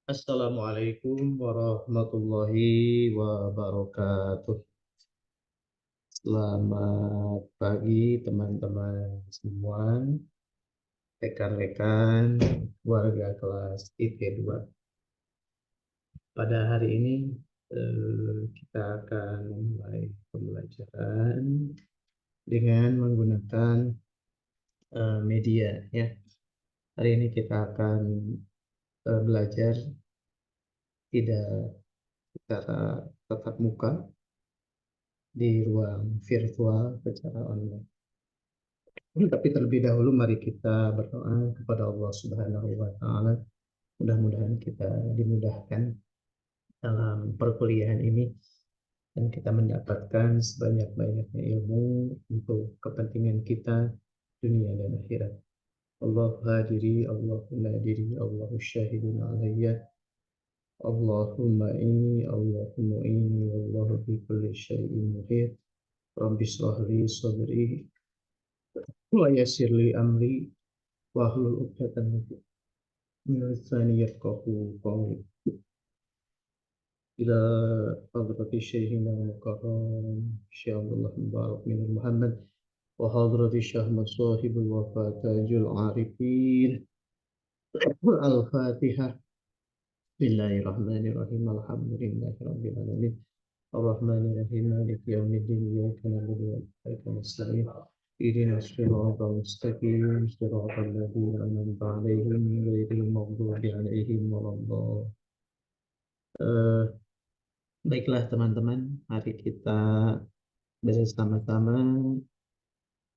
Assalamualaikum warahmatullahi wabarakatuh. Selamat pagi teman-teman semua, rekan-rekan warga kelas IP2. Pada hari ini kita akan mulai pembelajaran dengan menggunakan media ya. Hari ini kita akan belajar tidak secara tatap muka di ruang virtual secara online. Tapi terlebih dahulu mari kita berdoa kepada Allah Subhanahu wa taala. Mudah-mudahan kita dimudahkan dalam perkuliahan ini dan kita mendapatkan sebanyak-banyaknya ilmu untuk kepentingan kita dunia dan akhirat. Allah hadiri, Allahumma hadiri, Allahu syahidun alayya. Allahumma inni, Allahumma inni, wallahu fi kulli syai'in muhit. Rabbi shrah li sadri wa yassir li amri wahlul 'uqdatam min lisani yafqahu qawli. Ila hadrati syekhina mukarram insyaallah mubarak min Muhammad wa hadrati syekh sahibul wafat tajul arifin. Al-Fatihah. Bismillahirrahmanirrahim. Alhamdulillahi rabbil alamin. Ar-Rahmanir-Rahim. Maliki yaumiddin. Iyyaka na'budu wa iyyaka nasta'in. Ihdinas siratal mustaqim. Siratal ladzina an'amta 'alaihim ghairil maghdubi 'alaihim waladdallin. Baiklah teman-teman, mari kita bersama-sama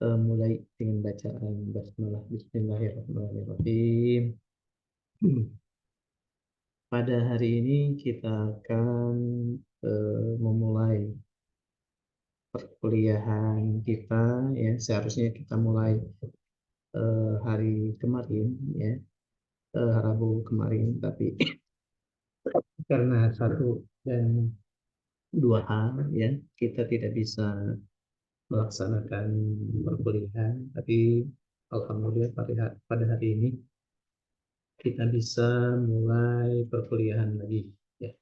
mulai dengan bacaan basmalah. Bismillahirrahmanirrahim. Pada hari ini kita akan memulai perkuliahan kita ya. Seharusnya kita mulai hari kemarin ya, Rabu kemarin, tapi karena satu dan dua hal ya, kita tidak bisa melaksanakan perkuliahan. Tapi alhamdulillah pada hari ini kita bisa mulai perkuliahan lagi ya.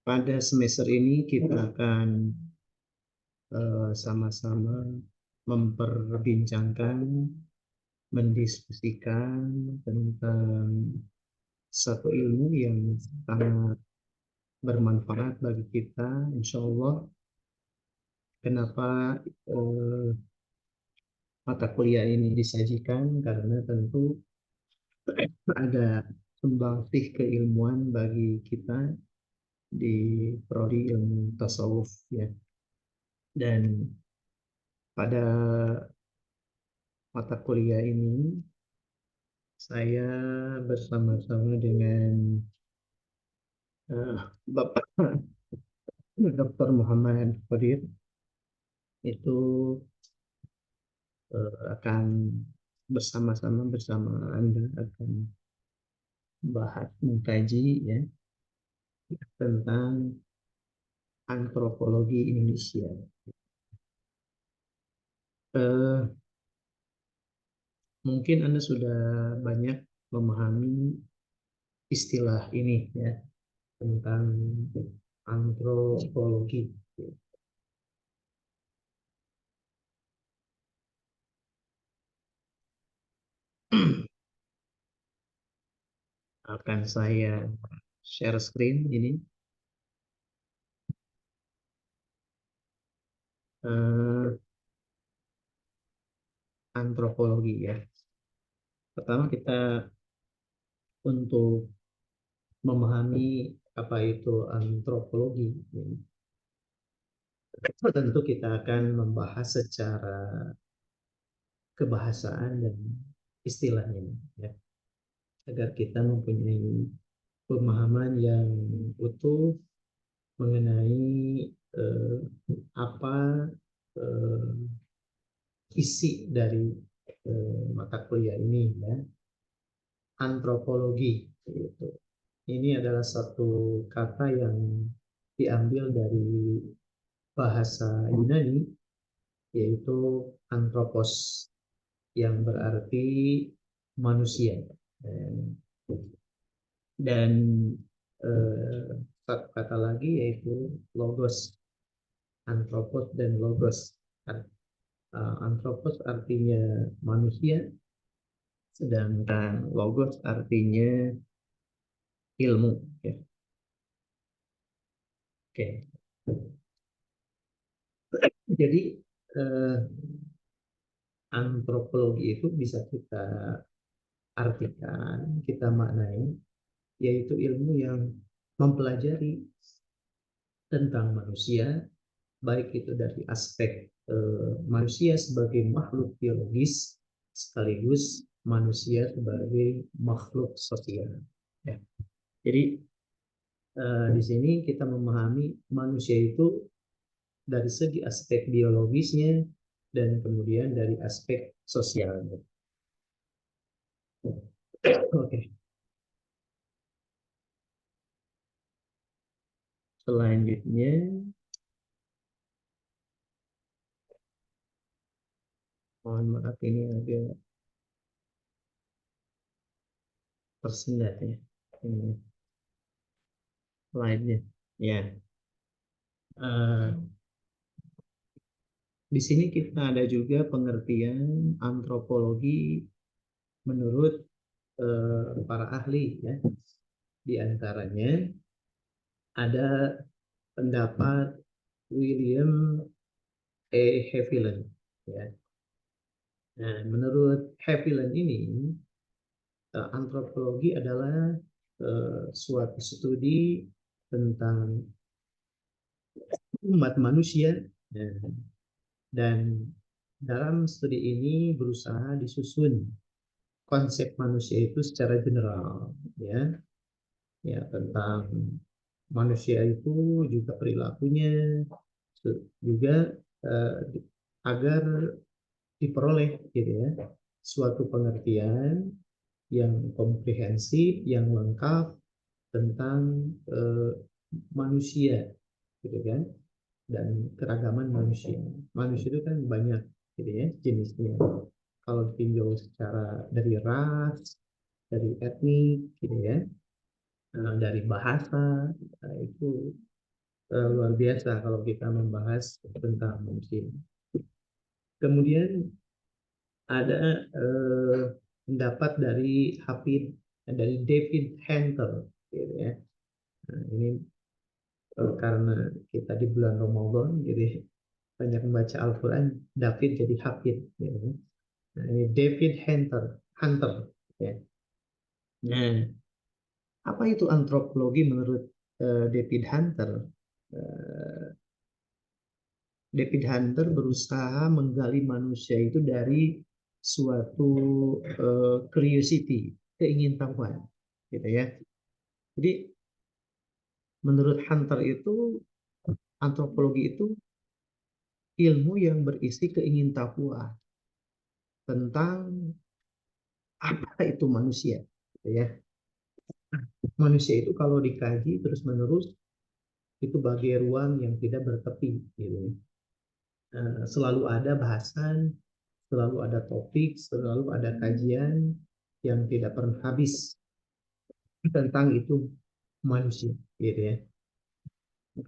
Pada semester ini kita akan sama-sama memperbincangkan, mendiskusikan tentang satu ilmu yang sangat bermanfaat bagi kita, insya Allah. Kenapa mata kuliah ini disajikan? Karena tentu ada sumbangsih keilmuan bagi kita di prodi ilmu tasawuf ya. Dan pada mata kuliah ini saya bersama-sama dengan Bapak Dr. Muhammad Qadir itu akan bersama-sama bersama Anda akan bahas mengkaji ya tentang antropologi Indonesia. Mungkin Anda sudah banyak memahami istilah ini ya tentang antropologi. Akan saya share screen ini. Antropologi ya. Pertama kita untuk memahami apa itu antropologi, tentu kita akan membahas secara kebahasaan dan istilahnya ya, agar kita mempunyai pemahaman yang utuh mengenai apa eh, isi dari mata kuliah ini ya. Antropologi gitu. Ini adalah satu kata yang diambil dari bahasa Yunani, yaitu anthropos, yang berarti manusia. Dan satu kata lagi yaitu logos, anthropos dan logos. Anthropos artinya manusia, sedangkan logos artinya ilmu. Ya. Oke. Jadi eh, antropologi itu bisa kita artikan, kita maknai, yaitu ilmu yang mempelajari tentang manusia, baik itu dari aspek manusia sebagai makhluk biologis, sekaligus manusia sebagai makhluk sosial. Ya. Jadi di sini kita memahami manusia itu dari segi aspek biologisnya dan kemudian dari aspek sosialnya. Oke. Selanjutnya, mohon maaf ini agak tersendat ya. Ini slide-nya. Ya. Di sini kita ada juga pengertian antropologi menurut para ahli ya. Di antaranya ada pendapat William E. Haviland ya. Nah, menurut Haviland ini antropologi adalah suatu studi tentang umat manusia ya. Dan dalam studi ini berusaha disusun konsep manusia itu secara general ya, ya tentang manusia itu juga perilakunya juga eh, agar diperoleh gitu ya suatu pengertian yang komprehensif yang lengkap tentang manusia gitu kan dan keragaman manusia. Manusia itu kan banyak gitu ya jenisnya. Kalau ditinjau secara dari ras, dari etnik gitu ya, dari bahasa, itu luar biasa kalau kita membahas tentang manusia. Kemudian ada pendapat dari David Hunter gitu ya. Nah, ini karena kita di bulan Ramadan jadi banyak membaca Al-Quran, David jadi Hafid gitu. Nah, ini David Hunter ya. Nah, apa itu antropologi menurut David Hunter? Uh, David Hunter berusaha menggali manusia itu dari suatu curiosity, keingintahuan, gitu ya. Jadi menurut Hunter itu antropologi itu ilmu yang berisi keingintahuan tentang apa itu manusia, gitu ya. Manusia itu kalau dikaji terus-menerus itu bagai ruang yang tidak bertepi, gitu. Selalu ada bahasan, selalu ada topik, selalu ada kajian yang tidak pernah habis tentang itu manusia, gitu ya.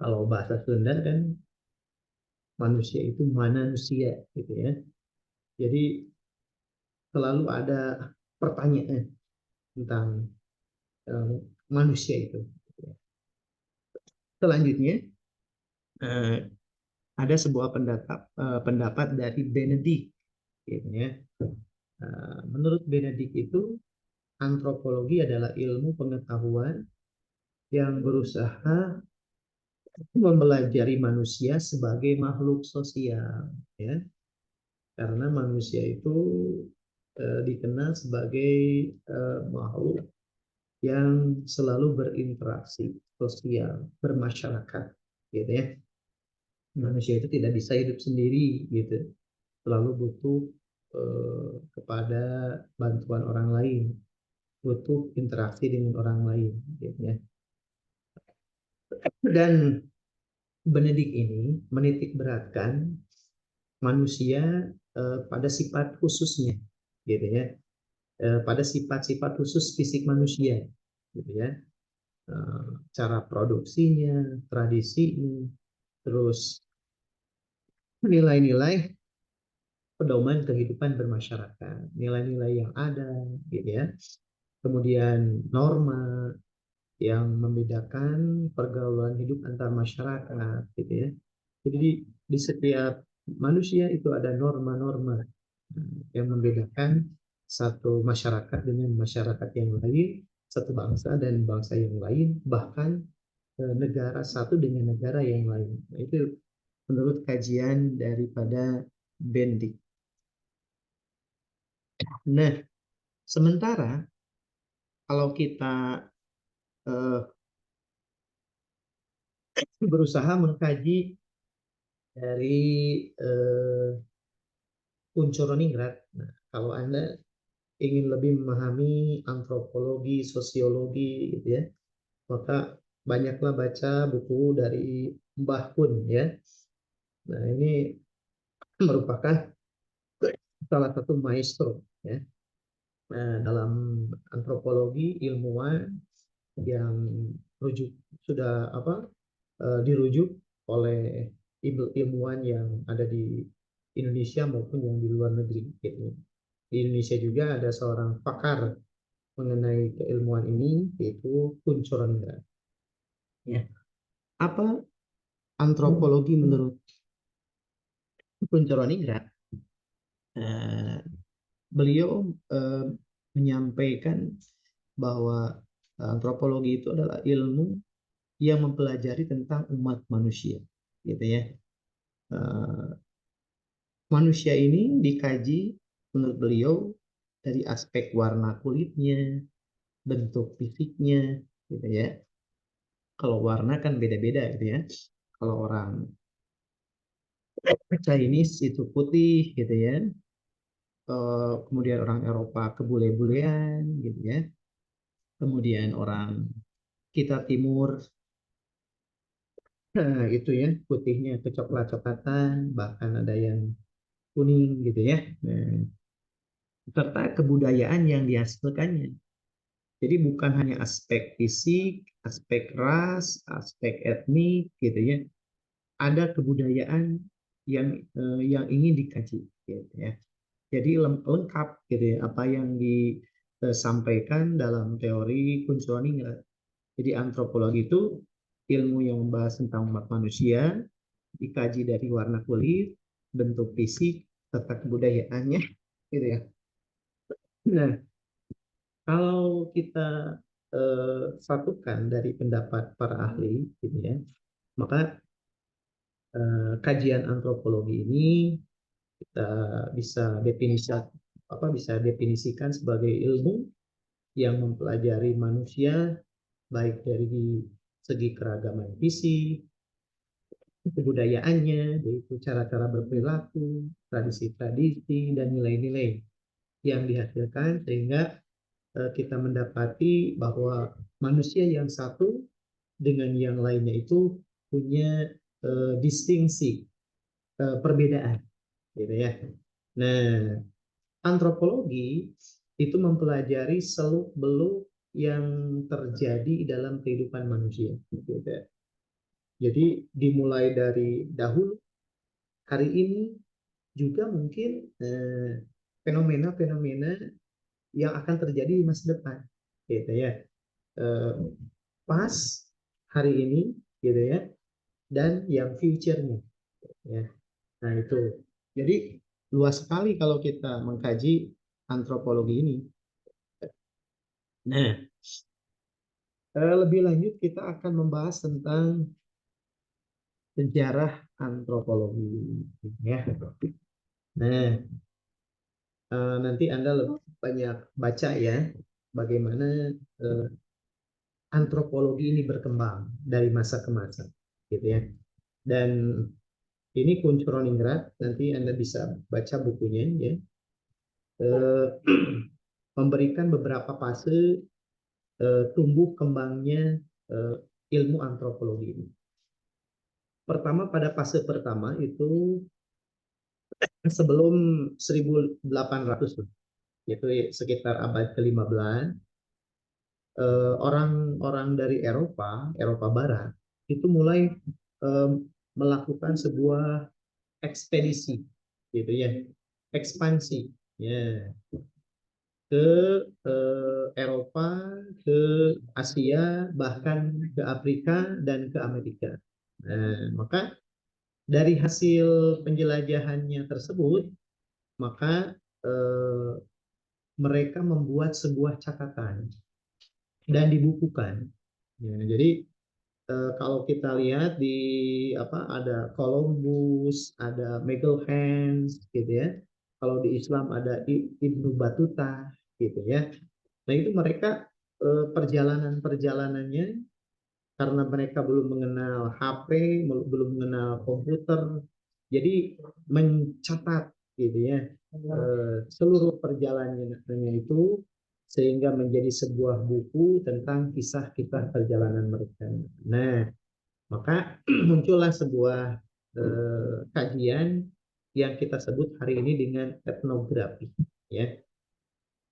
Kalau bahasa Sunda kan manusia itu manusia, gitu ya. Jadi selalu ada pertanyaan tentang manusia itu. Selanjutnya ada sebuah pendapat dari Benedict, gitu ya. Menurut Benedict itu antropologi adalah ilmu pengetahuan yang berusaha mempelajari manusia sebagai makhluk sosial, ya. Karena manusia itu dikenal sebagai makhluk yang selalu berinteraksi sosial, bermasyarakat, gitu ya. Manusia itu tidak bisa hidup sendiri, gitu. Selalu butuh kepada bantuan orang lain, butuh interaksi dengan orang lain, gitu ya. Dan Benedik ini menitik beratkan manusia pada sifat khususnya, gitu ya. pada sifat-sifat khusus fisik manusia, gitu ya. Cara produksinya, tradisinya, terus nilai-nilai pedoman kehidupan bermasyarakat, nilai-nilai yang ada, gitu ya. Kemudian norma yang membedakan pergaulan hidup antar masyarakat, gitu ya. Jadi di setiap manusia itu ada norma-norma yang membedakan satu masyarakat dengan masyarakat yang lain, satu bangsa dan bangsa yang lain, bahkan negara satu dengan negara yang lain. Nah, itu menurut kajian daripada Bendik. Nah, sementara kalau kita eh, berusaha mengkaji dari Kunchoro-Ningrat, nah, kalau Anda ingin lebih memahami antropologi, sosiologi, gitu ya, maka banyaklah baca buku dari Mbah Kun ya. Nah, ini merupakan salah satu maestro ya. Nah, dalam antropologi ilmuwan yang rujuk sudah dirujuk oleh ilmuwan yang ada di Indonesia maupun yang di luar negeri gitu. Di Indonesia juga ada seorang pakar mengenai keilmuan ini yaitu Kunchoro-Ningrat. Ya. Apa antropologi menurut Kunchoro-Ningrat? Eh, beliau menyampaikan bahwa antropologi itu adalah ilmu yang mempelajari tentang umat manusia, gitu ya. Eh, manusia ini dikaji menurut beliau dari aspek warna kulitnya, bentuk fisiknya, gitu ya. Kalau warna kan beda-beda, gitu ya. Kalau orang Chinese itu putih, gitu ya. Kemudian orang Eropa kebule-bulean, gitu ya. Kemudian orang kita timur itu ya putihnya kecoklat-coklatan, bahkan ada yang kuning gitu ya. Nah, serta kebudayaan yang dihasilkannya. Jadi bukan hanya aspek fisik, aspek ras, aspek etnik gitu ya. Ada kebudayaan yang ingin dikaji gitu ya. Jadi lengkap gitu ya apa yang disampaikan dalam teori Kunchoro-Ningrat. Jadi antropologi itu ilmu yang membahas tentang umat manusia, dikaji dari warna kulit, bentuk fisik, serta kebudayaannya, gitu ya. Nah, kalau kita satukan dari pendapat para ahli, gitu ya, maka kajian antropologi ini kita bisa definisikan sebagai ilmu yang mempelajari manusia baik dari segi keragaman fisik, kebudayaannya, yaitu cara-cara berperilaku, tradisi-tradisi, dan nilai-nilai yang dihasilkan sehingga kita mendapati bahwa manusia yang satu dengan yang lainnya itu punya distingsi, perbedaan, gitu ya. Nah, antropologi itu mempelajari seluk-beluk yang terjadi dalam kehidupan manusia, gitu ya. Jadi dimulai dari dahulu, hari ini juga mungkin fenomena-fenomena yang akan terjadi di masa depan, gitu ya. Eh, Pas hari ini, gitu ya, dan yang future-nya, ya. Nah itu, jadi luas sekali kalau kita mengkaji antropologi ini. Nah, lebih lanjut kita akan membahas tentang sejarah antropologi, ya. Nah, nanti Anda lebih banyak baca ya bagaimana eh, antropologi ini berkembang dari masa ke masa, gitu ya. Dan ini Kunchoro-Ningrat, nanti Anda bisa baca bukunya ya. Eh, memberikan beberapa fase tumbuh kembangnya ilmu antropologi ini. Pertama pada fase pertama itu sebelum 1800 yaitu sekitar abad ke-15, orang-orang dari Eropa Barat, itu mulai eh, melakukan sebuah ekspedisi, gitu ya, ekspansi, ya, ke Eropa, ke Asia, bahkan ke Afrika dan ke Amerika. Nah, maka dari hasil penjelajahannya tersebut, maka eh, mereka membuat sebuah catatan dan dibukukan. Ya, jadi kalau kita lihat di apa, ada Columbus, ada Magellan, gitu ya. Kalau di Islam ada Ibnu Battuta, gitu ya. Nah itu mereka perjalanan-perjalanannya, karena mereka belum mengenal HP, belum mengenal komputer, jadi mencatat, gitu ya, seluruh perjalanannya itu, sehingga menjadi sebuah buku tentang kisah-kisah perjalanan mereka. Nah, maka muncullah sebuah kajian yang kita sebut hari ini dengan etnografi. Ya,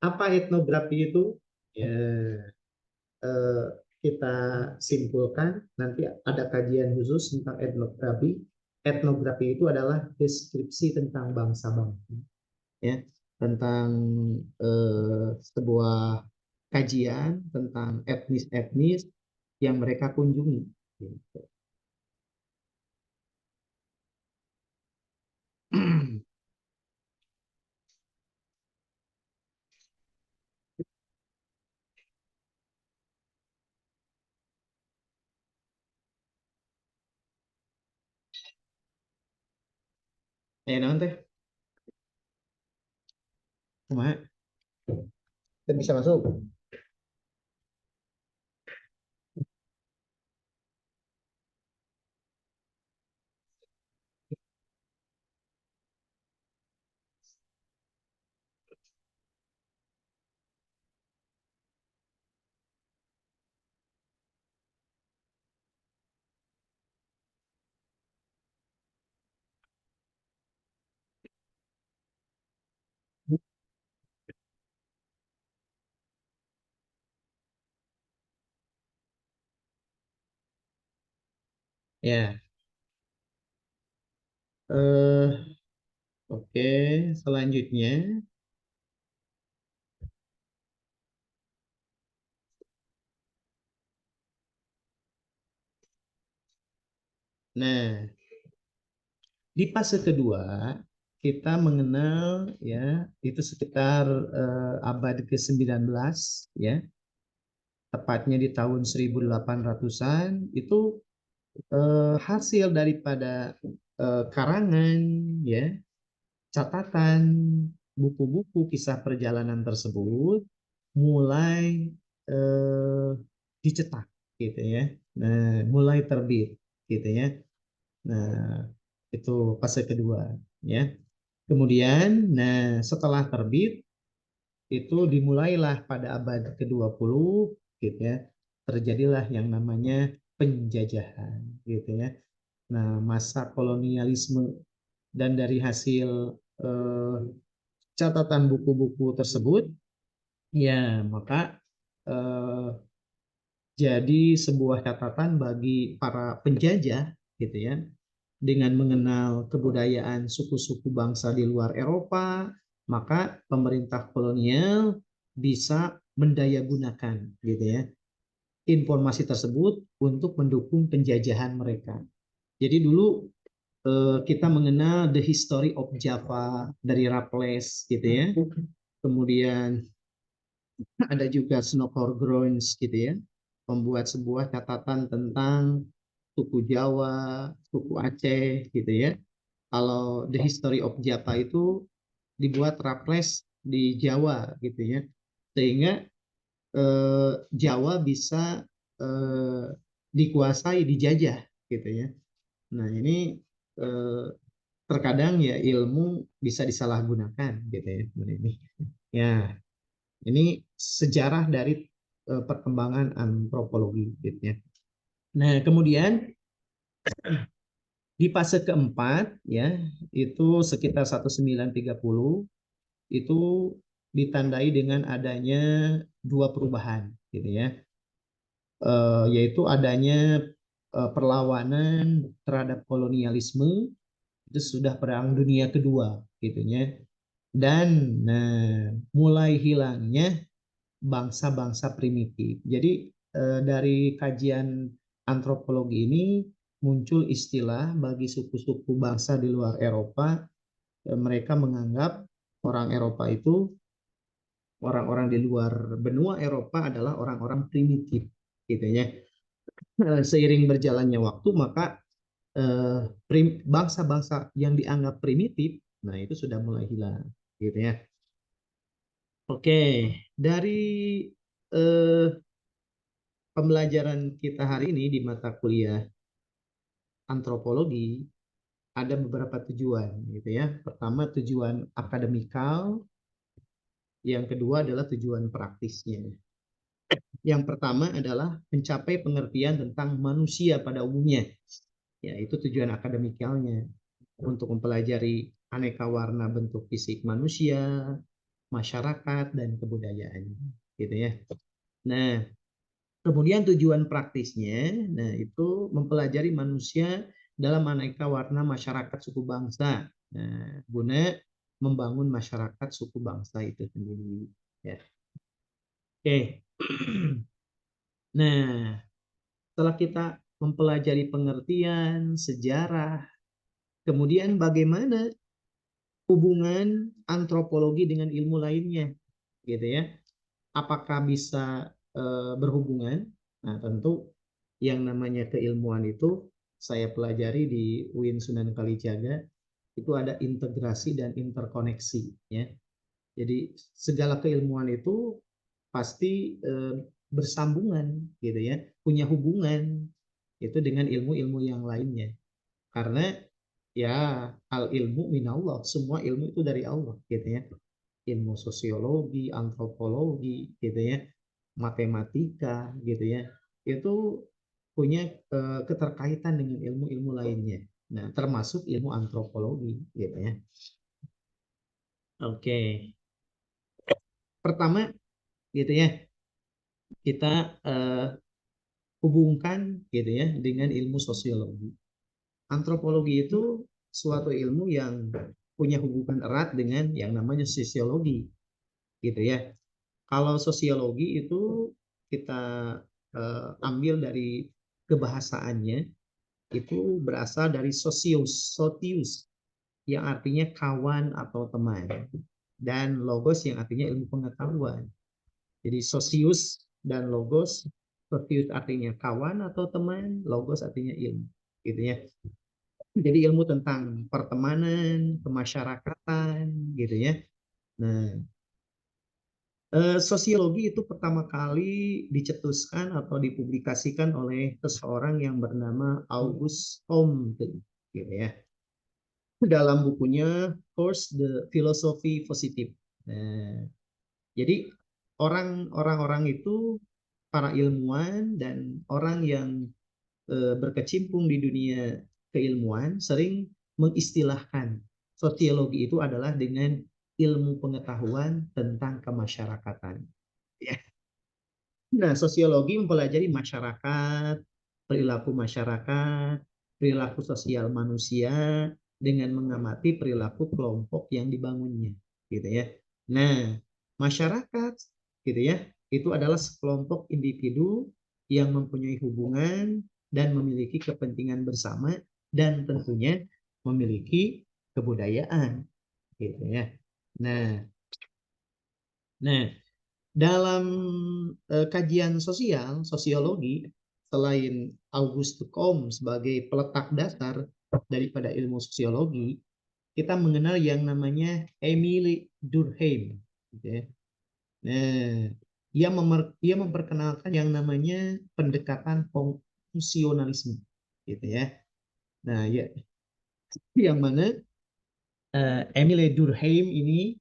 apa etnografi itu? Ya, eh, kita simpulkan nanti ada kajian khusus tentang etnografi. Etnografi itu adalah deskripsi tentang bangsa-bangsa, ya, tentang sebuah kajian tentang etnis-etnis yang mereka kunjungi. Gitu. Nanti, kumaha? Kita bisa masuk. Ya, oke. Selanjutnya, nah, di fase kedua kita mengenal, ya, itu sekitar abad ke-19, ya, tepatnya di tahun 1800-an, itu hasil daripada karangan, ya, catatan, buku-buku kisah perjalanan tersebut mulai eh, dicetak, gitu ya. Nah, mulai terbit, gitu ya. Nah, itu fase kedua, ya. Kemudian, nah, setelah terbit itu dimulailah pada abad ke-20, gitu ya. Terjadilah yang namanya penjajahan, gitu ya. Nah, masa kolonialisme, dan dari hasil eh, catatan buku-buku tersebut, ya, maka eh, jadi sebuah catatan bagi para penjajah, gitu ya, dengan mengenal kebudayaan suku-suku bangsa di luar Eropa, maka pemerintah kolonial bisa mendayagunakan, gitu ya, informasi tersebut untuk mendukung penjajahan mereka. Jadi dulu kita mengenal The History of Java dari Raffles, gitu ya. Kemudian ada juga Snowfall Grounds, gitu ya, membuat sebuah catatan tentang suku Jawa, suku Aceh, gitu ya. Kalau The History of Java itu dibuat Raffles di Jawa, gitu ya, sehingga Jawa bisa eh, dikuasai, dijajah, gitu ya. Nah, ini eh, terkadang ya ilmu bisa disalahgunakan, gitu ya. Ini ya, ini sejarah dari perkembangan antropologi, gitu ya. Nah, kemudian di fase keempat, ya, itu sekitar 1930, itu ditandai dengan adanya dua perubahan, gitu ya. Yaitu adanya perlawanan terhadap kolonialisme itu sudah Perang Dunia Kedua, gitu ya. Dan mulai hilangnya bangsa-bangsa primitif. Jadi dari kajian antropologi ini muncul istilah bagi suku-suku bangsa di luar Eropa, mereka menganggap orang Eropa itu, orang-orang di luar benua Eropa adalah orang-orang primitif, gitu ya. Seiring berjalannya waktu, maka bangsa-bangsa yang dianggap primitif, nah itu sudah mulai hilang, gitu ya. Oke, dari eh, pembelajaran kita hari ini di mata kuliah antropologi ada beberapa tujuan, gitu ya. Pertama tujuan akademikal, yang kedua adalah tujuan praktisnya. Yang pertama adalah mencapai pengertian tentang manusia pada umumnya, ya itu tujuan akademikalnya, untuk mempelajari aneka warna bentuk fisik manusia, masyarakat, dan kebudayaan, gitu ya. Nah, kemudian tujuan praktisnya, nah itu mempelajari manusia dalam aneka warna masyarakat suku bangsa. Nah, guna membangun masyarakat suku bangsa itu sendiri. Ya. Oke. Nah, setelah kita mempelajari pengertian, sejarah, kemudian bagaimana hubungan antropologi dengan ilmu lainnya, gitu ya. Apakah bisa berhubungan? Nah, tentu yang namanya keilmuan itu saya pelajari di UIN Sunan Kalijaga, itu ada integrasi dan interkoneksi, ya. Jadi segala keilmuan itu pasti bersambungan, gitu ya, punya hubungan itu dengan ilmu-ilmu yang lainnya. Karena ya al ilmu minallah, semua ilmu itu dari Allah, gitu ya. Ilmu sosiologi, antropologi, gitu ya, matematika, gitu ya, itu punya keterkaitan dengan ilmu-ilmu lainnya. Nah, termasuk ilmu antropologi, gitu ya. Oke, pertama, gitu ya, kita hubungkan, gitu ya, dengan ilmu sosiologi. Antropologi itu suatu ilmu yang punya hubungan erat dengan yang namanya sosiologi, gitu ya. Kalau sosiologi itu kita ambil dari kebahasaannya, itu berasal dari sotius yang artinya kawan atau teman, dan logos yang artinya ilmu pengetahuan. Jadi sosius dan logos, sotius artinya kawan atau teman, logos artinya ilmu, gitu ya. Jadi ilmu tentang pertemanan, kemasyarakatan, gitu ya. Nah, sosiologi itu pertama kali dicetuskan atau dipublikasikan oleh seseorang yang bernama Auguste Comte, gitu ya, dalam bukunya Course the Philosophy Positive. Nah, jadi orang-orang itu, para ilmuwan dan orang yang berkecimpung di dunia keilmuan sering mengistilahkan sosiologi itu adalah dengan ilmu pengetahuan tentang kemasyarakatan. Ya. Nah, sosiologi mempelajari masyarakat, perilaku masyarakat, perilaku sosial manusia dengan mengamati perilaku kelompok yang dibangunnya, gitu ya. Nah, masyarakat, gitu ya, itu adalah sekelompok individu yang mempunyai hubungan dan memiliki kepentingan bersama dan tentunya memiliki kebudayaan, gitu ya. Nah, nah, dalam kajian sosial, sosiologi, selain Auguste Comte sebagai peletak dasar daripada ilmu sosiologi, kita mengenal yang namanya Emile Durkheim, gitu ya. Nah, ia memperkenalkan yang namanya pendekatan fungsionalisme, gitu ya. Nah, ya, yang mana Emile Durkheim ini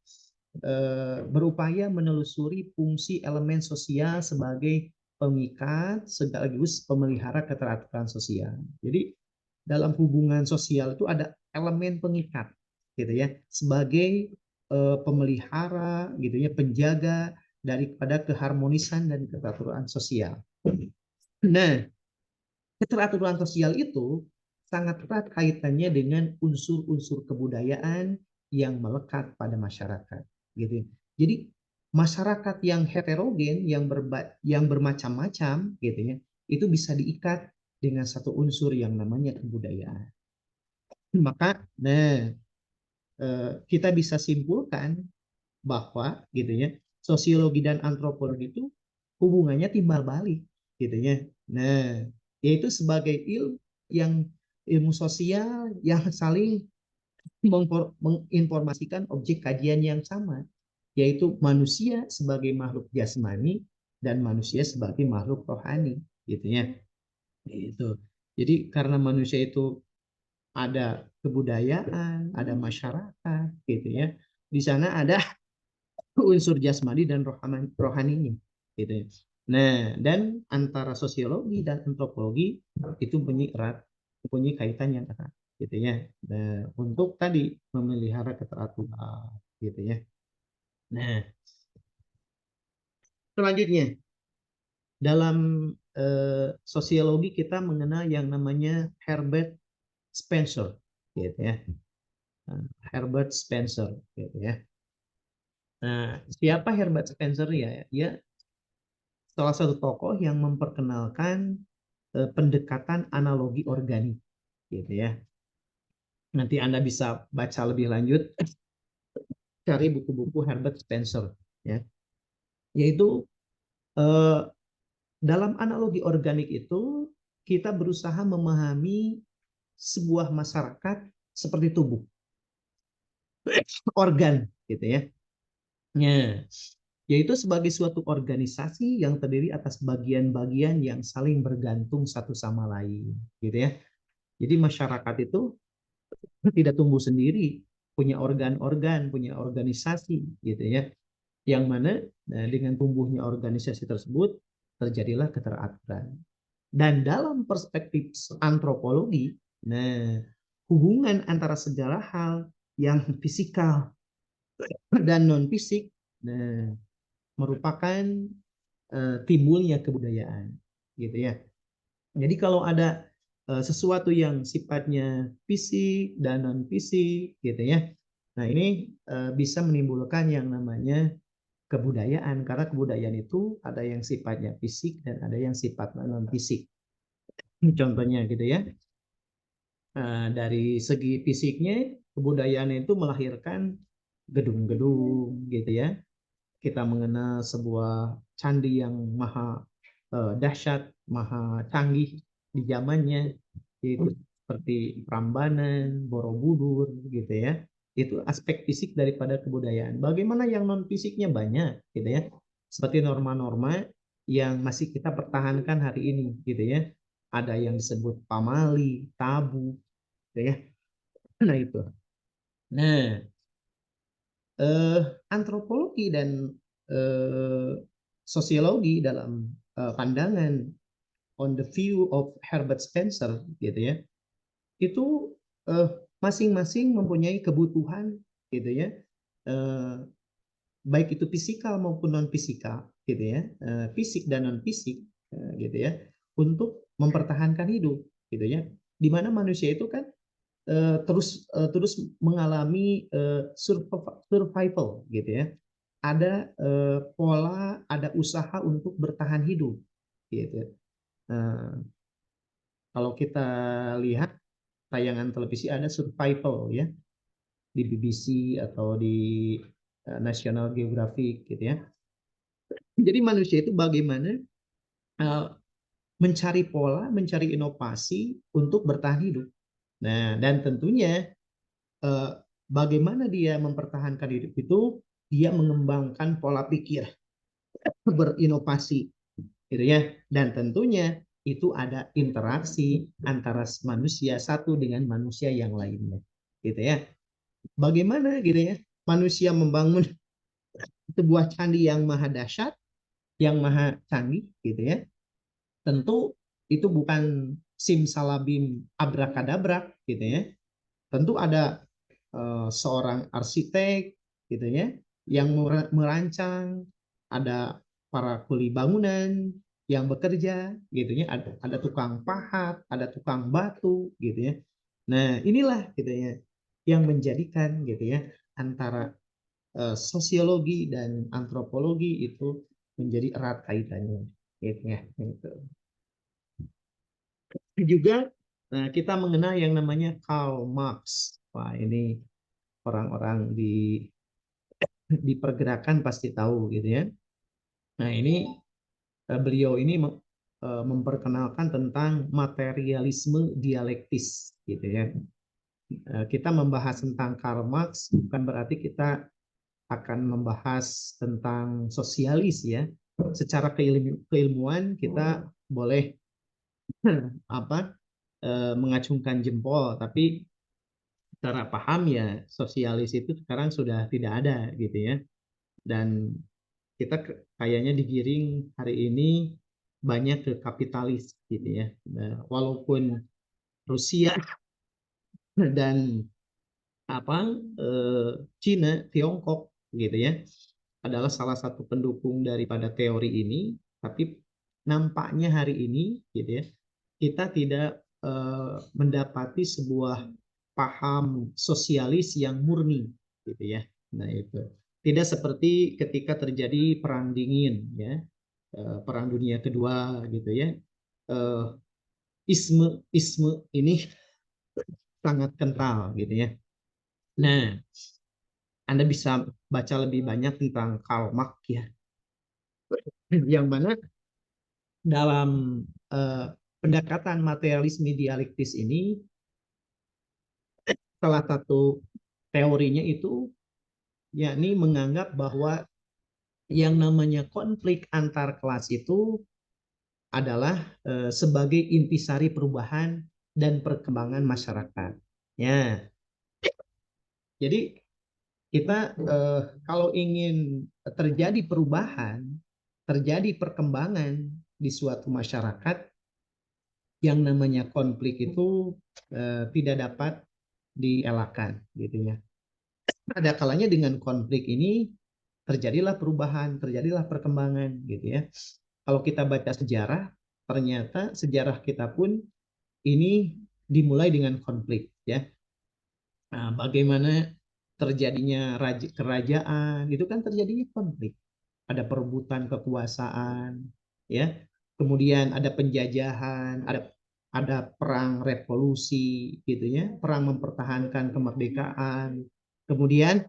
berupaya menelusuri fungsi elemen sosial sebagai pemikat sekaligus pemelihara keteraturan sosial. Jadi dalam hubungan sosial itu ada elemen pengikat, gitu ya, sebagai pemelihara gitu ya, penjaga daripada keharmonisan dan keteraturan sosial. Nah, keteraturan sosial itu sangat erat kaitannya dengan unsur-unsur kebudayaan yang melekat pada masyarakat, gitu. Jadi masyarakat yang heterogen, yang bermacam-macam, gitu ya, itu bisa diikat dengan satu unsur yang namanya kebudayaan. Maka, kita bisa simpulkan bahwa, gitu ya, sosiologi dan antropologi itu hubungannya timbal balik, gitu ya. Nah, yaitu sebagai ilmu sosial yang saling menginformasikan objek kajian yang sama, yaitu manusia sebagai makhluk jasmani dan manusia sebagai makhluk rohani, gitu ya. Itu. Jadi karena manusia itu ada kebudayaan, ada masyarakat, gitu ya. Di sana ada unsur jasmani dan rohaninya, gitu ya. Nah, dan antara sosiologi dan antropologi itu punya kaitan yang erat, gitu ya. Nah, untuk tadi memelihara keteraturan, gitu ya. Nah, selanjutnya dalam sosiologi kita mengenal yang namanya Herbert Spencer, gitu ya. Herbert Spencer, gitu ya. Nah, siapa Herbert Spencer ya? Ya, salah satu tokoh yang memperkenalkan pendekatan analogi organik, gitu ya. Nanti Anda bisa baca lebih lanjut, cari buku-buku Herbert Spencer, ya. Yaitu eh, dalam analogi organik itu kita berusaha memahami sebuah masyarakat seperti tubuh, organ, gitu ya. Ya, yaitu sebagai suatu organisasi yang terdiri atas bagian-bagian yang saling bergantung satu sama lain, gitu ya. Jadi masyarakat itu tidak tumbuh sendiri, punya organ-organ, punya organisasi, gitu ya. Yang mana dengan tumbuhnya organisasi tersebut terjadilah keteraturan. Dan dalam perspektif antropologi, hubungan antara segala hal yang fisikal dan non fisik merupakan timbulnya kebudayaan, gitu ya. Jadi kalau ada sesuatu yang sifatnya fisik dan non fisik, gitu ya. Nah, ini bisa menimbulkan yang namanya kebudayaan, karena kebudayaan itu ada yang sifatnya fisik dan ada yang sifatnya non fisik. Contohnya gitu ya. Dari segi fisiknya, kebudayaan itu melahirkan gedung-gedung, gitu ya. Kita mengenal sebuah candi yang maha dahsyat, maha canggih di zamannya, yaitu seperti Prambanan, Borobudur, gitu ya. Itu aspek fisik daripada kebudayaan. Bagaimana yang non fisiknya banyak, gitu ya. Seperti norma-norma yang masih kita pertahankan hari ini, gitu ya. Ada yang disebut pamali, tabu, gitu ya. Nah itu. Nah, antropologi dan eh, sosiologi dalam pandangan on the view of Herbert Spencer, gitu ya, itu masing-masing mempunyai kebutuhan, gitu ya, eh, baik itu fisikal maupun non fisikal, gitu ya, fisik dan non fisik, gitu ya, untuk mempertahankan hidup, gitu ya. Di mana manusia itu kan terus mengalami survival, gitu ya. Ada pola, ada usaha untuk bertahan hidup, gitu. Nah, kalau kita lihat tayangan televisi ada survival ya di BBC atau di National Geographic, gitu ya. Jadi manusia itu bagaimana uh, mencari pola, mencari inovasi untuk bertahan hidup. Nah, dan tentunya uh, bagaimana dia mempertahankan hidup itu dia mengembangkan pola pikir, berinovasi, gitu ya. Dan tentunya itu ada interaksi antara manusia satu dengan manusia yang lainnya, gitu ya. Bagaimana gitu ya manusia membangun sebuah candi yang maha dahsyat, yang maha canggih, gitu ya. Tentu itu bukan simsalabim abrakadabrak, gitu ya. Tentu ada seorang arsitek gitu ya, yang merancang, ada para kuli bangunan yang bekerja, gitu ya, ada tukang pahat, ada tukang batu, gitu ya. Nah, inilah gitu ya yang menjadikan gitu ya antara sosiologi dan antropologi itu menjadi erat kaitannya, gitu ya. Gitu. Juga kita mengenal yang namanya Karl Marx. Wah, ini orang-orang di pergerakan pasti tahu gitu ya. Nah, ini beliau ini memperkenalkan tentang materialisme dialektis gitu ya. Kita membahas tentang Karl Marx bukan berarti kita akan membahas tentang sosialis ya. Secara keilmuan kita boleh apa mengacungkan jempol, tapi secara paham ya sosialis itu sekarang sudah tidak ada gitu ya. Dan kita kayaknya digiring hari ini banyak ke kapitalis gitu ya. Nah, walaupun Rusia dan Cina, Tiongkok gitu ya adalah salah satu pendukung daripada teori ini, tapi nampaknya hari ini gitu ya kita tidak mendapati sebuah paham sosialis yang murni gitu ya. Nah, itu tidak seperti ketika terjadi perang dingin ya, perang dunia kedua gitu ya. Eh, isme ini sangat kental gitu ya. Nah, Anda bisa baca lebih banyak tentang Karl Marx ya, yang mana dalam pendekatan materialisme dialektis ini salah satu teorinya itu yakni menganggap bahwa yang namanya konflik antar kelas itu adalah sebagai intisari perubahan dan perkembangan masyarakat. Ya, jadi kita kalau ingin terjadi perubahan, terjadi perkembangan di suatu masyarakat, yang namanya konflik itu tidak dapat dielakkan, gitu ya. Ada kalanya dengan konflik ini terjadilah perubahan, terjadilah perkembangan, gitu ya. Kalau kita baca sejarah, ternyata sejarah kita pun ini dimulai dengan konflik, ya. Nah, bagaimana terjadinya kerajaan itu kan terjadinya konflik, ada perebutan kekuasaan ya, kemudian ada penjajahan, ada perang revolusi gitu ya, perang mempertahankan kemerdekaan, kemudian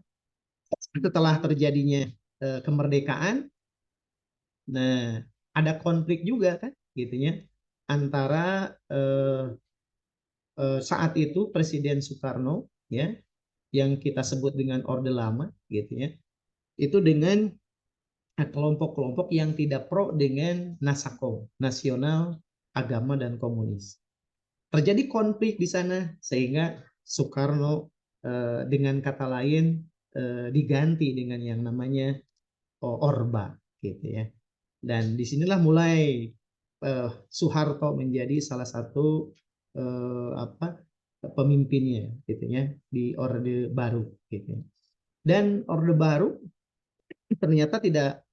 setelah terjadinya kemerdekaan, nah ada konflik juga kan gitu ya antara saat itu Presiden Soekarno ya yang kita sebut dengan Orde Lama gitu ya, itu dengan kelompok-kelompok yang tidak pro dengan Nasakom, Nasional Agama dan Komunis. Terjadi konflik di sana sehingga Soekarno dengan kata lain diganti dengan yang namanya Orba gitu ya. Dan disinilah mulai Soeharto menjadi salah satu pemimpinnya gitu ya di Orde Baru gitu. Dan Orde Baru ternyata tidak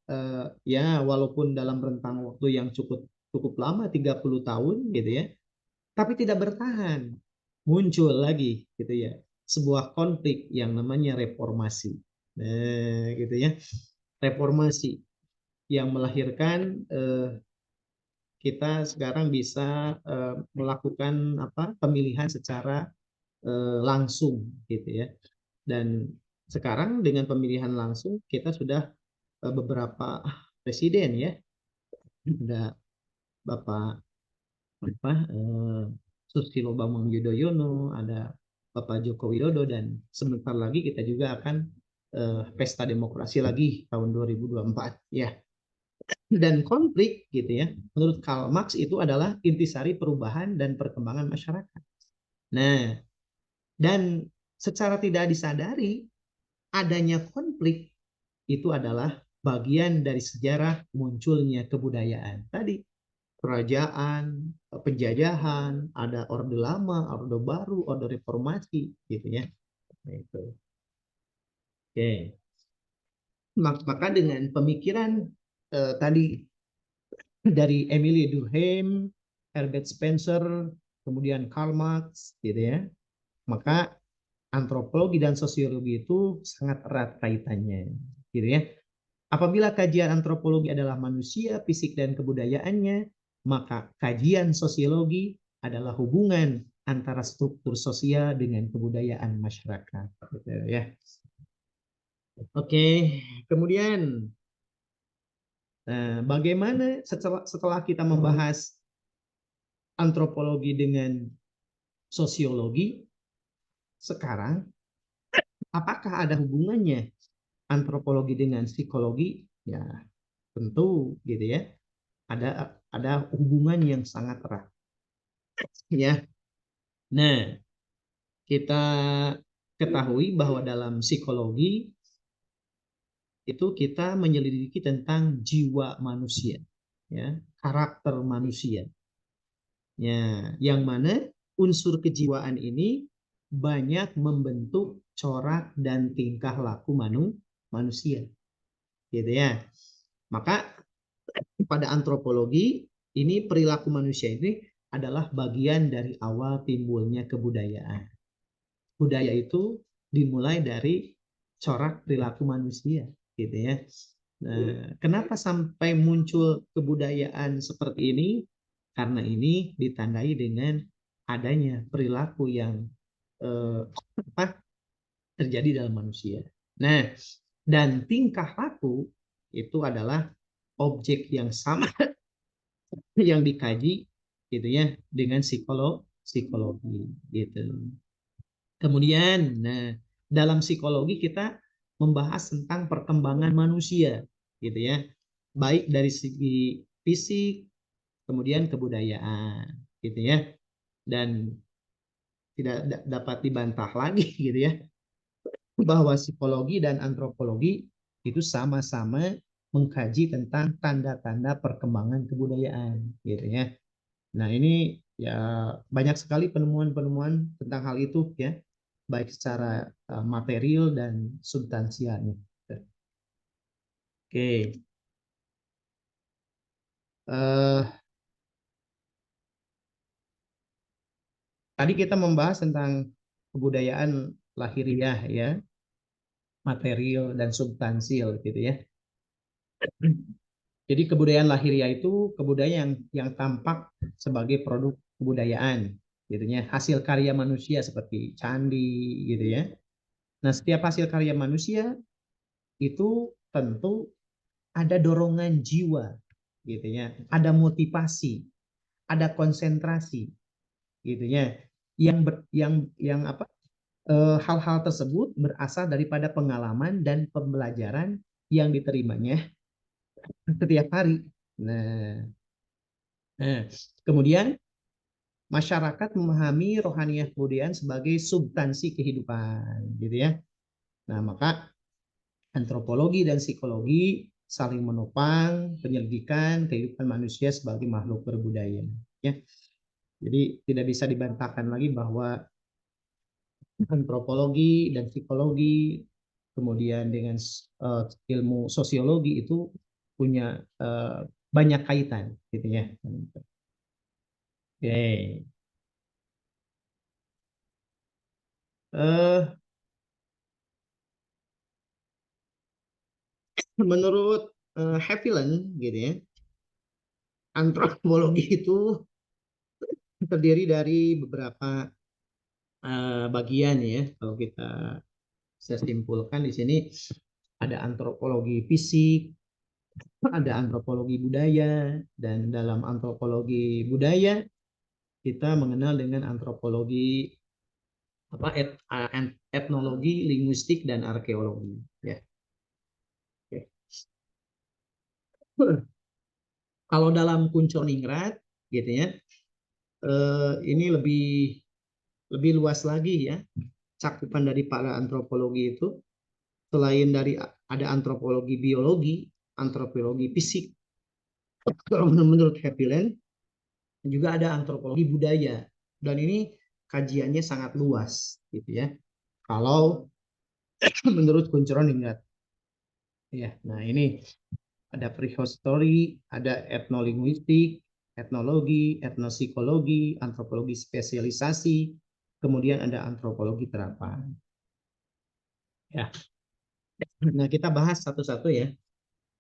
ya walaupun dalam rentang waktu yang cukup cukup lama 30 tahun gitu ya, tapi tidak bertahan. Muncul lagi gitu ya sebuah konflik yang namanya reformasi. Nah, gitu ya. Reformasi yang melahirkan kita sekarang bisa melakukan pemilihan secara langsung gitu ya. Dan sekarang dengan pemilihan langsung kita sudah beberapa presiden ya, ada Bapak Susilo Bambang Yudhoyono, ada Bapak Joko Widodo, dan sebentar lagi kita juga akan pesta demokrasi lagi tahun 2024 ya. Dan konflik gitu ya, menurut Karl Marx itu adalah intisari perubahan dan perkembangan masyarakat. Nah, dan secara tidak disadari adanya konflik itu adalah bagian dari sejarah munculnya kebudayaan. Tadi kerajaan, penjajahan, ada orde lama, orde baru, orde reformasi gitu ya. Nah, itu. Oke. Maka dengan pemikiran tadi dari Emily Durkheim, Herbert Spencer, kemudian Karl Marx, gitu ya, maka antropologi dan sosiologi itu sangat erat kaitannya, gitu ya. Apabila kajian antropologi adalah manusia, fisik dan kebudayaannya, maka kajian sosiologi adalah hubungan antara struktur sosial dengan kebudayaan masyarakat, gitu ya. Oke, kemudian bagaimana setelah kita membahas antropologi dengan sosiologi, sekarang apakah ada hubungannya antropologi dengan psikologi? Ya, tentu gitu ya. Ada hubungan yang sangat erat. Ya. Nah, kita ketahui bahwa dalam psikologi itu kita menyelidiki tentang jiwa manusia, ya, karakter manusia. Ya, yang mana unsur kejiwaan ini banyak membentuk corak dan tingkah laku manusia, gitu ya. Maka pada antropologi ini perilaku manusia ini adalah bagian dari awal timbulnya kebudayaan. Budaya itu dimulai dari corak perilaku manusia, gitu ya. Nah, kenapa sampai muncul kebudayaan seperti ini? Karena ini ditandai dengan adanya perilaku yang terjadi dalam manusia. Nah, dan tingkah laku itu adalah objek yang sama yang dikaji, gitu ya, dengan psikologi, gitu. Kemudian, nah, dalam psikologi kita membahas tentang perkembangan manusia, gitu ya, baik dari segi fisik, kemudian kebudayaan, gitu ya, dan tidak dapat dibantah lagi, gitu ya, bahwa psikologi dan antropologi itu sama-sama mengkaji tentang tanda-tanda perkembangan kebudayaan, gitu ya. Nah, ini ya banyak sekali penemuan-penemuan tentang hal itu ya, baik secara material dan substansialnya. Oke. Tadi kita membahas tentang kebudayaan lahiriah ya, material dan substansial gitu ya. Jadi kebudayaan lahiriah itu kebudayaan yang tampak sebagai produk kebudayaan, gitu ya, hasil karya manusia seperti candi, gitu ya. Nah, setiap hasil karya manusia itu tentu ada dorongan jiwa, gitu ya, ada motivasi, ada konsentrasi, gitu ya, yang apa? Hal-hal tersebut berasal daripada pengalaman dan pembelajaran yang diterimanya setiap hari. Nah, nah, kemudian masyarakat memahami rohaniah kebudayaan sebagai substansi kehidupan, gitu ya. Nah, maka antropologi dan psikologi saling menopang penyelidikan kehidupan manusia sebagai makhluk berbudaya. Ya, jadi tidak bisa dibantahkan lagi bahwa antropologi dan psikologi, kemudian dengan ilmu sosiologi itu punya banyak kaitan, gitu ya. Oke. Eh, Menurut Haviland, gitu ya, antropologi itu terdiri dari beberapa bagian ya. Kalau kita saya simpulkan di sini ada antropologi fisik, ada antropologi budaya, dan dalam antropologi budaya kita mengenal dengan antropologi apa etnologi, linguistik dan arkeologi ya. Oke. Kalau dalam Kunchoningrat gitu ya, ini lebih luas lagi ya cakupan dari para antropologi itu. Selain dari ada antropologi biologi, antropologi fisik, kalau menurut Haviland juga ada antropologi budaya, dan ini kajiannya sangat luas gitu ya. Kalau menurut Kunchoningrat. Ya, nah ini ada prehistory, ada etnolinguistik, etnologi, etnosikologi, antropologi spesialisasi, kemudian ada antropologi terapan. Ya, nah kita bahas satu-satu ya.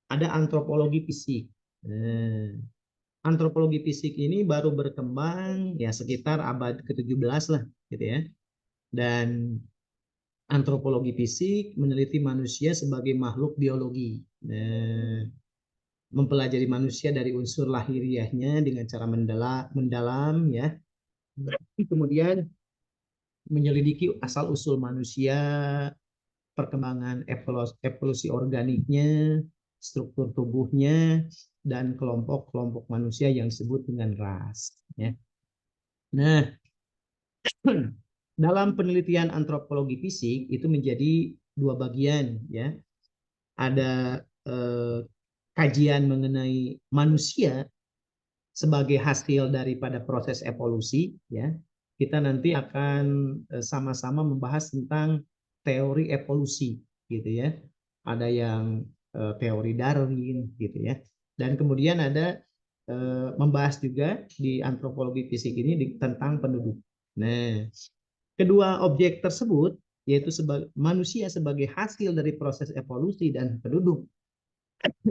Ada antropologi fisik. Nah, antropologi fisik ini baru berkembang ya sekitar abad ke-17 lah, gitu ya. Dan antropologi fisik meneliti manusia sebagai makhluk biologi. Nah, mempelajari manusia dari unsur lahiriahnya dengan cara mendalam ya. Kemudian menyelidiki asal usul manusia, perkembangan evolusi organiknya, struktur tubuhnya, dan kelompok-kelompok manusia yang disebut dengan ras. Ya. Nah, dalam penelitian antropologi fisik itu menjadi dua bagian ya. Ada kajian mengenai manusia sebagai hasil daripada proses evolusi ya. Kita nanti akan sama-sama membahas tentang teori evolusi gitu ya. Ada yang teori Darwin gitu ya. Dan kemudian ada membahas juga di antropologi fisik ini tentang penduduk. Nah, kedua objek tersebut yaitu manusia sebagai hasil dari proses evolusi dan penduduk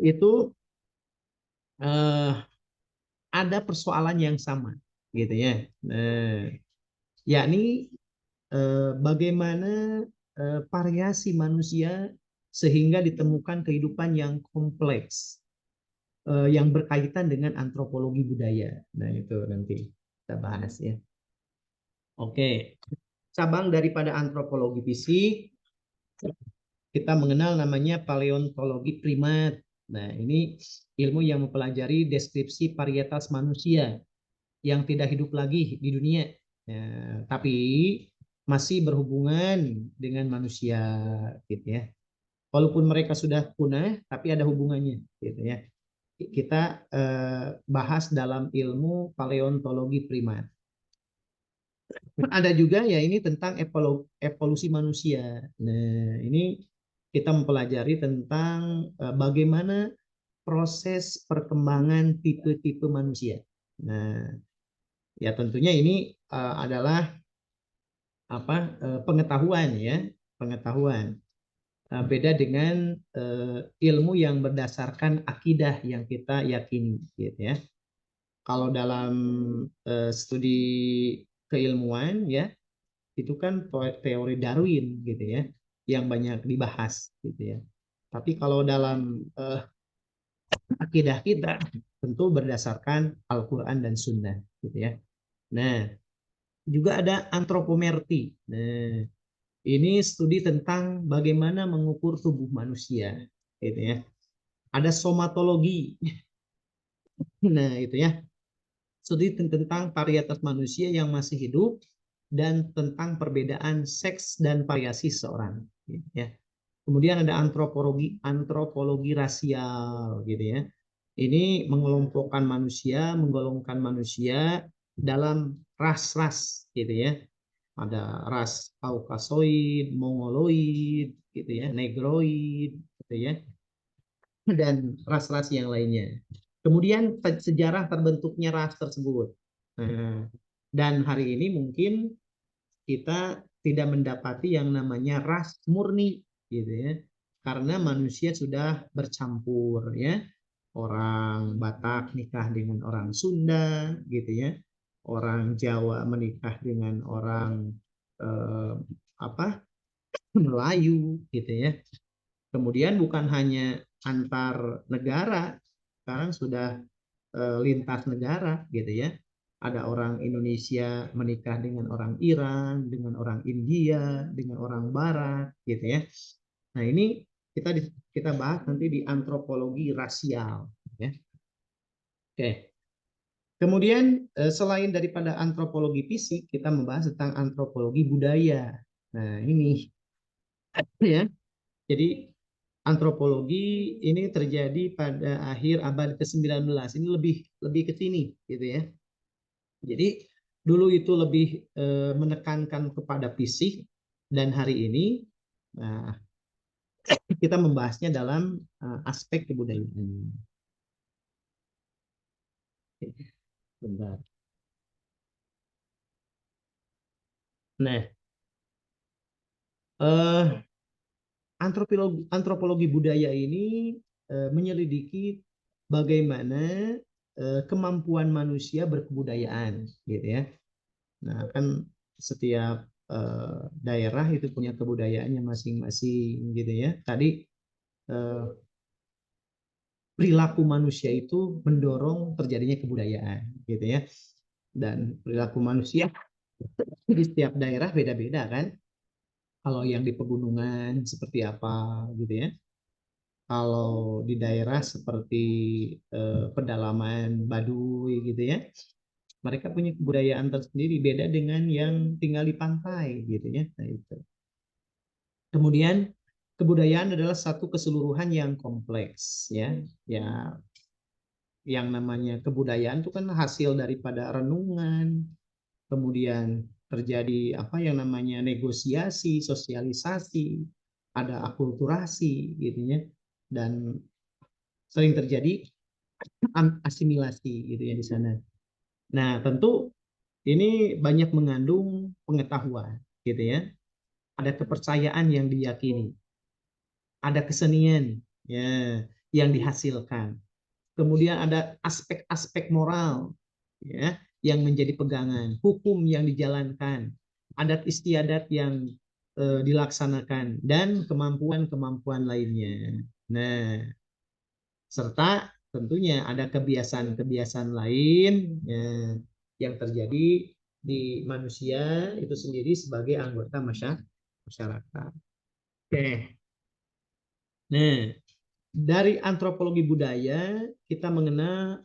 itu eh, ada persoalan yang sama gitu ya. Yakni bagaimana variasi manusia sehingga ditemukan kehidupan yang kompleks yang berkaitan dengan antropologi budaya. Nah, itu nanti kita bahas ya. Oke, cabang daripada antropologi fisik kita mengenal namanya paleontologi primat. Nah, ini ilmu yang mempelajari deskripsi varietas manusia yang tidak hidup lagi di dunia, ya, tapi masih berhubungan dengan manusia, gitu ya. Walaupun mereka sudah punah, tapi ada hubungannya, gitu ya. Kita bahas dalam ilmu paleontologi primat. Ada juga ya ini tentang evolusi manusia. Nah, ini kita mempelajari tentang bagaimana proses perkembangan tipe-tipe manusia. Nah, ya tentunya ini adalah pengetahuan ya, pengetahuan. Beda dengan ilmu yang berdasarkan akidah yang kita yakini, gitu ya. Kalau dalam studi keilmuan ya, itu kan teori Darwin gitu ya, yang banyak dibahas gitu ya. Tapi kalau dalam akidah kita tentu berdasarkan Al-Quran dan Sunnah gitu ya. Nah, juga ada antropometri. Nah, ini studi tentang bagaimana mengukur tubuh manusia, gitu ya. Ada somatologi. Nah, itu ya. Studi tentang varietas manusia yang masih hidup dan tentang perbedaan seks dan variasi seorang, gitu ya. Kemudian ada antropologi rasial, gitu ya. Ini menggolongkan manusia dalam ras-ras, gitu ya. Ada ras Kaukasoid, Mongoloid, gitu ya, Negroid, gitu ya, dan ras-ras yang lainnya. Kemudian sejarah terbentuknya ras tersebut. Nah, dan hari ini mungkin kita tidak mendapati yang namanya ras murni, gitu ya, karena manusia sudah bercampur ya. Orang Batak nikah dengan orang Sunda, gitu ya. Orang Jawa menikah dengan orang eh, apa Melayu, gitu ya. Kemudian bukan hanya antar negara, sekarang sudah lintas negara, gitu ya. Ada orang Indonesia menikah dengan orang Iran, dengan orang India, dengan orang Barat, gitu ya. Nah, ini kita bahas nanti di antropologi rasial, ya. Oke. Kemudian selain daripada antropologi fisik, kita membahas tentang antropologi budaya. Nah, ini ya. Jadi antropologi ini terjadi pada akhir abad ke-19. Ini lebih lebih ke sini gitu ya. Jadi dulu itu lebih menekankan kepada fisik dan hari ini nah kita membahasnya dalam aspek kebudayaan. Bentar. Nah, eh, antropologi budaya ini menyelidiki bagaimana kemampuan manusia berkebudayaan, gitu ya. Nah, kan setiap daerah itu punya kebudayaannya masing-masing, gitu ya. Tadi eh, perilaku manusia itu mendorong terjadinya kebudayaan, gitu ya. Dan perilaku manusia di setiap daerah beda-beda kan. Kalau yang di pegunungan seperti apa, gitu ya. Kalau di daerah seperti pedalaman Baduy gitu ya, mereka punya kebudayaan tersendiri beda dengan yang tinggal di pantai gitu ya. Nah, itu. Kemudian kebudayaan adalah satu keseluruhan yang kompleks ya. Ya, yang namanya kebudayaan itu kan hasil daripada renungan, kemudian terjadi apa yang namanya negosiasi, sosialisasi, ada akulturasi gitu ya. Dan sering terjadi asimilasi gitu ya di sana. Nah, tentu ini banyak mengandung pengetahuan gitu ya. Ada kepercayaan yang diyakini, ada kesenian ya yang dihasilkan. Kemudian ada aspek-aspek moral ya yang menjadi pegangan, hukum yang dijalankan, adat istiadat yang dilaksanakan dan kemampuan-kemampuan lainnya. Nah, serta tentunya ada kebiasaan-kebiasaan lain ya, yang terjadi di manusia itu sendiri sebagai anggota masyarakat. Oke. Nah, dari antropologi budaya kita mengenal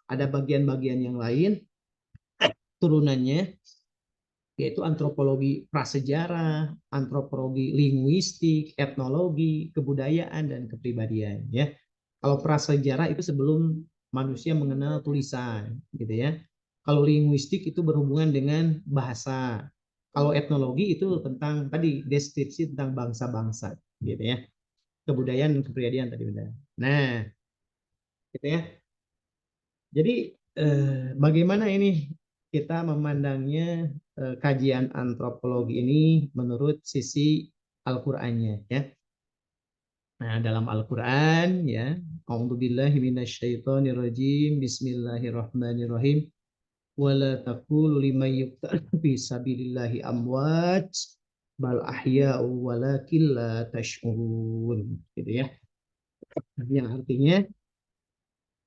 ada bagian-bagian yang lain turunannya yaitu antropologi prasejarah, antropologi linguistik, etnologi, kebudayaan dan kepribadian ya. Kalau prasejarah itu sebelum manusia mengenal tulisan gitu ya. Kalau linguistik itu berhubungan dengan bahasa. Kalau etnologi itu tentang tadi deskripsi tentang bangsa-bangsa gitu ya. Kebudayaan dan kepribadian tadi benar. Nah, gitu ya. Jadi bagaimana ini kita memandangnya kajian antropologi ini menurut sisi Al-Qur'annya ya. Nah, dalam Al-Qur'an ya, A'udzubillahi minasyaitonirrajim. Bismillahirrahmanirrahim. Wala taqulu liman yuqtal fi sabilillahi amwat bal ahya'u walakin la tash'urun. Gitu ya. Yang artinya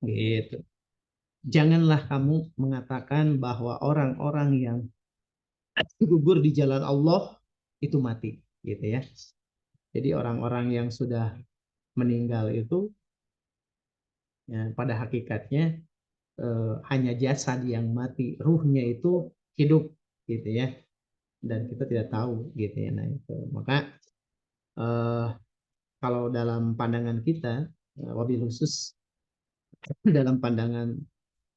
gitu. Janganlah kamu mengatakan bahwa orang-orang yang gugur di jalan Allah itu mati, gitu ya. Jadi orang-orang yang sudah meninggal itu ya, pada hakikatnya hanya jasad yang mati, ruhnya itu hidup, gitu ya. Dan kita tidak tahu, gitu ya. Nah itu, maka eh, kalau dalam pandangan kita, wabil khusus dalam pandangan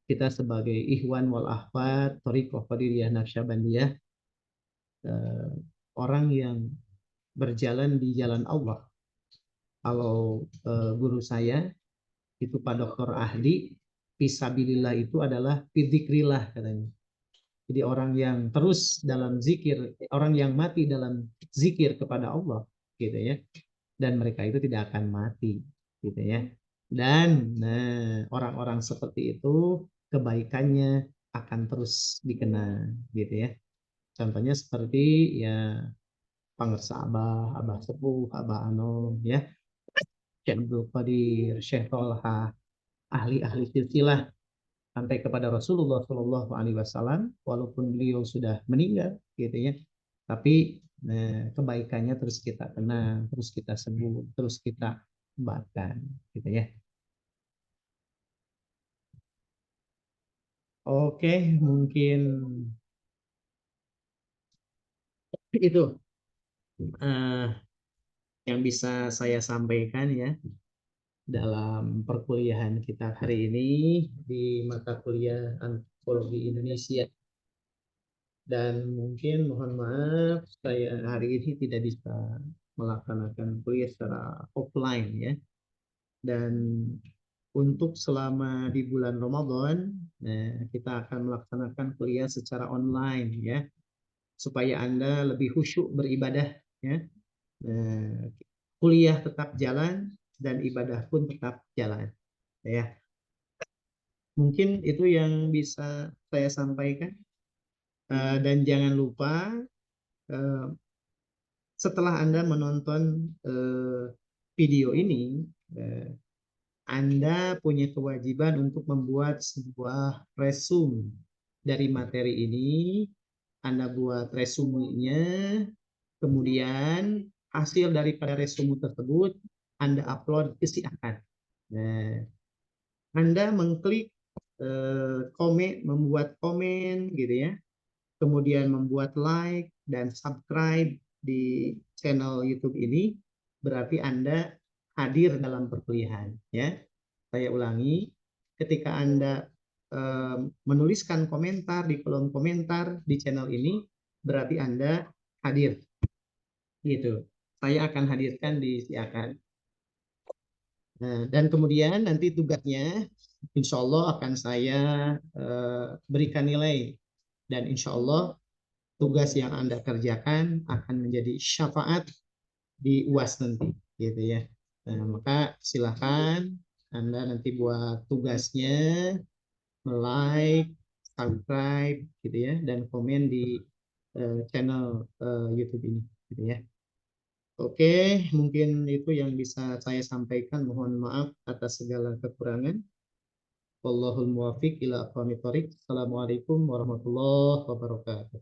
kita sebagai Ikhwan wal Ahwat, Thariqah Qadiriyah Naqsyabandiyah, eh, orang yang berjalan di jalan Allah. Kalau guru saya itu Pak Doktor Ahdi, fisabilillah itu adalah fidzikrillah katanya. Jadi orang yang terus dalam zikir, orang yang mati dalam zikir kepada Allah, gitu ya. Dan mereka itu tidak akan mati, gitu ya. Dan nah, orang-orang seperti itu kebaikannya akan terus dikenang, gitu ya. Contohnya seperti ya Pangersa Abah, Abah Sepuh, Abah Anom, ya, Syekh Abdul Qadir, Syekh Tolha, ahli-ahli silsilah sampai kepada Rasulullah Shallallahu Alaihi Wasallam, walaupun beliau sudah meninggal, gitu ya, tapi kebaikannya terus kita kenang, terus kita sebut, terus kita kembangkan, gitu ya. Oke, mungkin itu uh, yang bisa saya sampaikan ya dalam perkuliahan kita hari ini di mata kuliah Antropologi Indonesia. Dan mungkin mohon maaf saya hari ini tidak bisa melaksanakan kuliah secara offline ya. Dan untuk selama di bulan Ramadan, nah, kita akan melaksanakan kuliah secara online ya, supaya Anda lebih khusyuk beribadah ya. Nah, kuliah tetap jalan dan ibadah pun tetap jalan ya. Mungkin itu yang bisa saya sampaikan. Dan jangan lupa eh, setelah Anda menonton video ini, Anda punya kewajiban untuk membuat sebuah resume dari materi ini. Anda buat resumenya, kemudian hasil daripada resume tersebut Anda upload ke si Akad. Nah, Anda mengklik komen, membuat komen gitu ya, kemudian membuat like dan subscribe di channel YouTube ini, berarti Anda hadir dalam perkuliahan ya. Saya ulangi, ketika Anda menuliskan komentar di kolom komentar di channel ini, berarti Anda hadir gitu. Saya akan hadirkan di siakan. Nah, dan kemudian nanti tugasnya insya Allah akan saya berikan nilai, dan insya Allah tugas yang Anda kerjakan akan menjadi syafaat di UAS nanti, gitu ya. Nah, maka silakan Anda nanti buat tugasnya, like, subscribe, gitu ya, dan komen di channel YouTube ini, gitu ya. Oke, mungkin itu yang bisa saya sampaikan. Mohon maaf atas segala kekurangan. Wallahul muwaffiq ila aqwamit thoriq. Assalamualaikum warahmatullahi wabarakatuh.